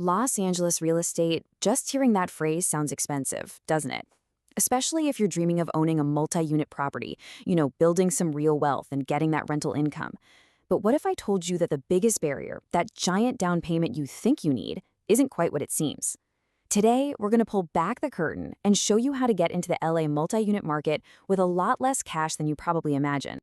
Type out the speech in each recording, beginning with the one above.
Los Angeles real estate, just hearing that phrase sounds expensive, doesn't it? Especially if you're dreaming of owning a multi-unit property, building some real wealth and getting that rental income. But what if I told you that the biggest barrier, that giant down payment you think you need, isn't quite what it seems? Today, we're going to pull back the curtain and show you how to get into the LA multi-unit market with a lot less cash than you probably imagine.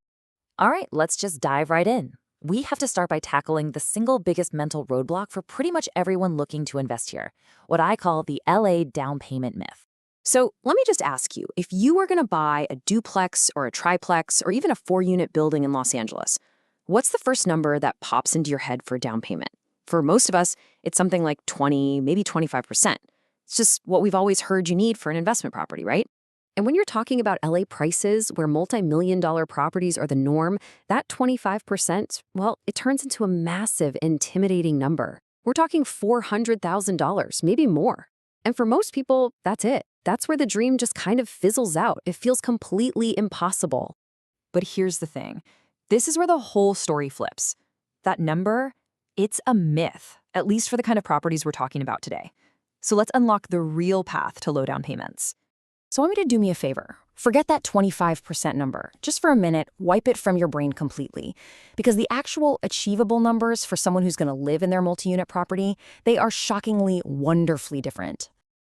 All right, let's just dive right in. We have to start by tackling the single biggest mental roadblock for pretty much everyone looking to invest here, what I call the LA down payment myth. So let me just ask you, if you were going to buy a duplex or a triplex or even a 4-unit building in Los Angeles, what's the first number that pops into your head for a down payment? For most of us, it's something like 20, maybe 25%. It's just what we've always heard you need for an investment property, right? And when you're talking about LA prices, where multi-million-dollar properties are the norm, that 25%, well, it turns into a massive, intimidating number. We're talking $400,000, maybe more. And for most people, that's it. That's where the dream just kind of fizzles out. It feels completely impossible. But here's the thing. This is where the whole story flips. That number, it's a myth, at least for the kind of properties we're talking about today. So let's unlock the real path to low down payments. So I want you to do me a favor. Forget that 25% number. Just for a minute, wipe it from your brain completely. Because the actual achievable numbers for someone who's going to live in their multi-unit property, they are shockingly, wonderfully different.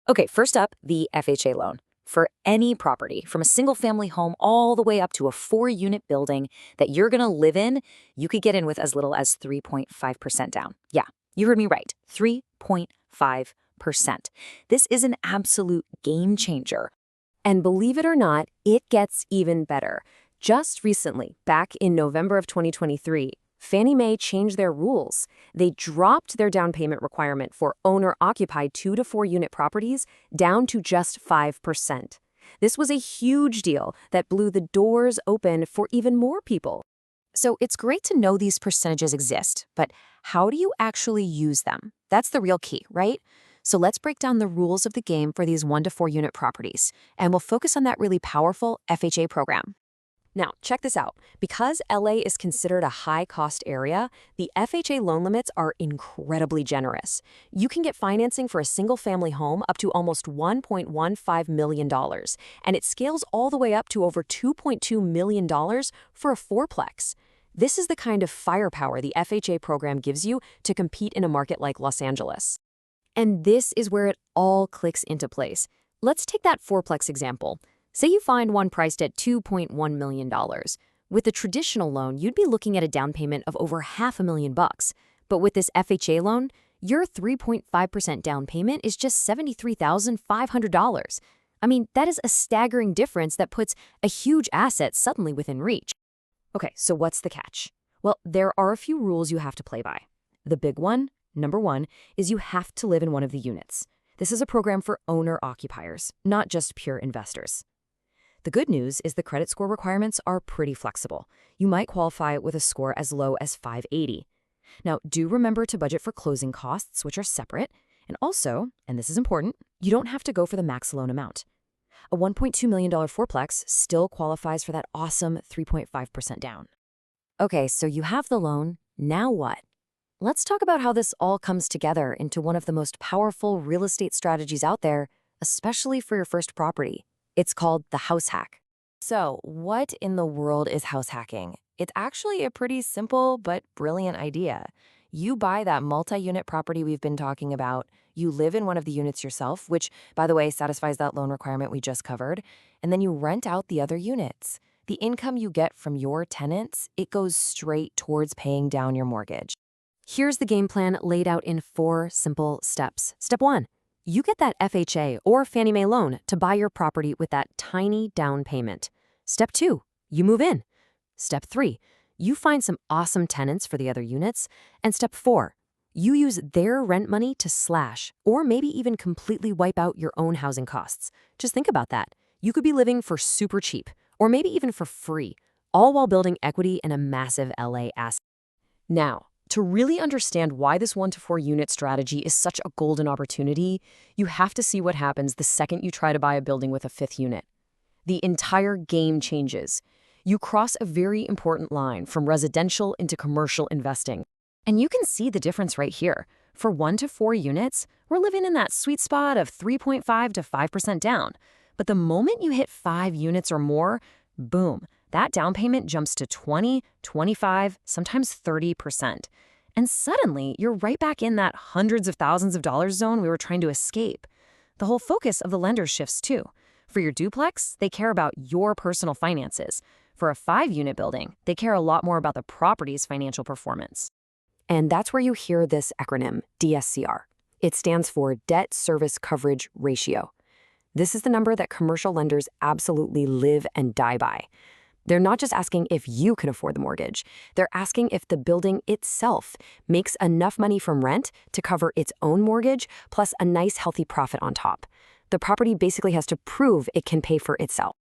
Okay, first up, the FHA loan. For any property, from a single-family home all the way up to a 4-unit building that you're going to live in, you could get in with as little as 3.5% down. Yeah, you heard me right, 3.5%. This is an absolute game changer. And believe it or not, it gets even better. Just recently, back in November of 2023, Fannie Mae changed their rules. They dropped their down payment requirement for owner-occupied 2 to 4-unit properties down to just 5%. This was a huge deal that blew the doors open for even more people. So it's great to know these percentages exist, but how do you actually use them? That's the real key, right? So let's break down the rules of the game for these 1 to 4-unit properties, and we'll focus on that really powerful FHA program. Now, check this out. Because LA is considered a high-cost area, the FHA loan limits are incredibly generous. You can get financing for a single-family home up to almost $1.15 million, and it scales all the way up to over $2.2 million for a fourplex. This is the kind of firepower the FHA program gives you to compete in a market like Los Angeles. And this is where it all clicks into place. Let's take that fourplex example. Say you find one priced at $2.1 million. With a traditional loan, you'd be looking at a down payment of over $500,000. But with this FHA loan, your 3.5% down payment is just $73,500. I mean, that is a staggering difference that puts a huge asset suddenly within reach. Okay, so what's the catch? Well, there are a few rules you have to play by. The big one, number one, is you have to live in one of the units. This is a program for owner-occupiers, not just pure investors. The good news is the credit score requirements are pretty flexible. You might qualify with a score as low as 580. Now, do remember to budget for closing costs, which are separate. And also, and this is important, you don't have to go for the max loan amount. A $1.2 million fourplex still qualifies for that awesome 3.5% down. Okay, so you have the loan. Now what? Let's talk about how this all comes together into one of the most powerful real estate strategies out there, especially for your first property. It's called the house hack. So, what in the world is house hacking? It's actually a pretty simple but brilliant idea. You buy that multi-unit property we've been talking about, you live in one of the units yourself, which, by the way, satisfies that loan requirement we just covered, and then you rent out the other units. The income you get from your tenants, it goes straight towards paying down your mortgage. Here's the game plan laid out in 4 simple steps. Step 1. You get that FHA or Fannie Mae loan to buy your property with that tiny down payment. Step 2, you move in. Step 3, you find some awesome tenants for the other units. And step 4, you use their rent money to slash or maybe even completely wipe out your own housing costs. Just think about that. You could be living for super cheap or maybe even for free, all while building equity in a massive LA asset. Now, to really understand why this 1 to 4 unit strategy is such a golden opportunity, you have to see what happens the second you try to buy a building with a 5th unit. The entire game changes. You cross a very important line from residential into commercial investing. And you can see the difference right here. For 1 to 4 units, we're living in that sweet spot of 3.5 to 5% down. But the moment you hit 5 units or more, boom, that down payment jumps to 20, 25, sometimes 30%. And suddenly, you're right back in that hundreds of thousands of dollars zone we were trying to escape. The whole focus of the lender shifts too. For your duplex, they care about your personal finances. For a 5-unit building, they care a lot more about the property's financial performance. And that's where you hear this acronym, DSCR. It stands for Debt Service Coverage Ratio. This is the number that commercial lenders absolutely live and die by. They're not just asking if you can afford the mortgage. They're asking if the building itself makes enough money from rent to cover its own mortgage, plus a nice healthy profit on top. The property basically has to prove it can pay for itself.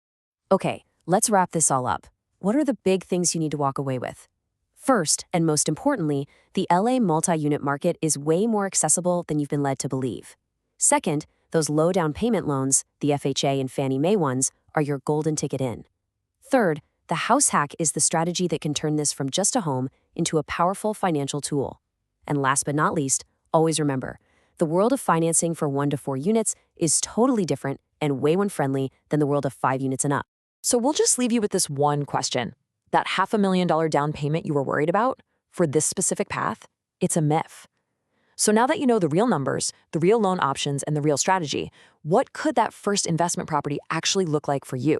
Okay, let's wrap this all up. What are the big things you need to walk away with? First, and most importantly, the LA multi-unit market is way more accessible than you've been led to believe. Second, those low down payment loans, the FHA and Fannie Mae ones, are your golden ticket in. Third, the house hack is the strategy that can turn this from just a home into a powerful financial tool. And last but not least, always remember, the world of financing for 1 to 4 units is totally different and way more friendly than the world of 5 units and up. So we'll just leave you with this one question. That $500,000 down payment you were worried about for this specific path, it's a myth. So now that you know the real numbers, the real loan options, and the real strategy, what could that first investment property actually look like for you?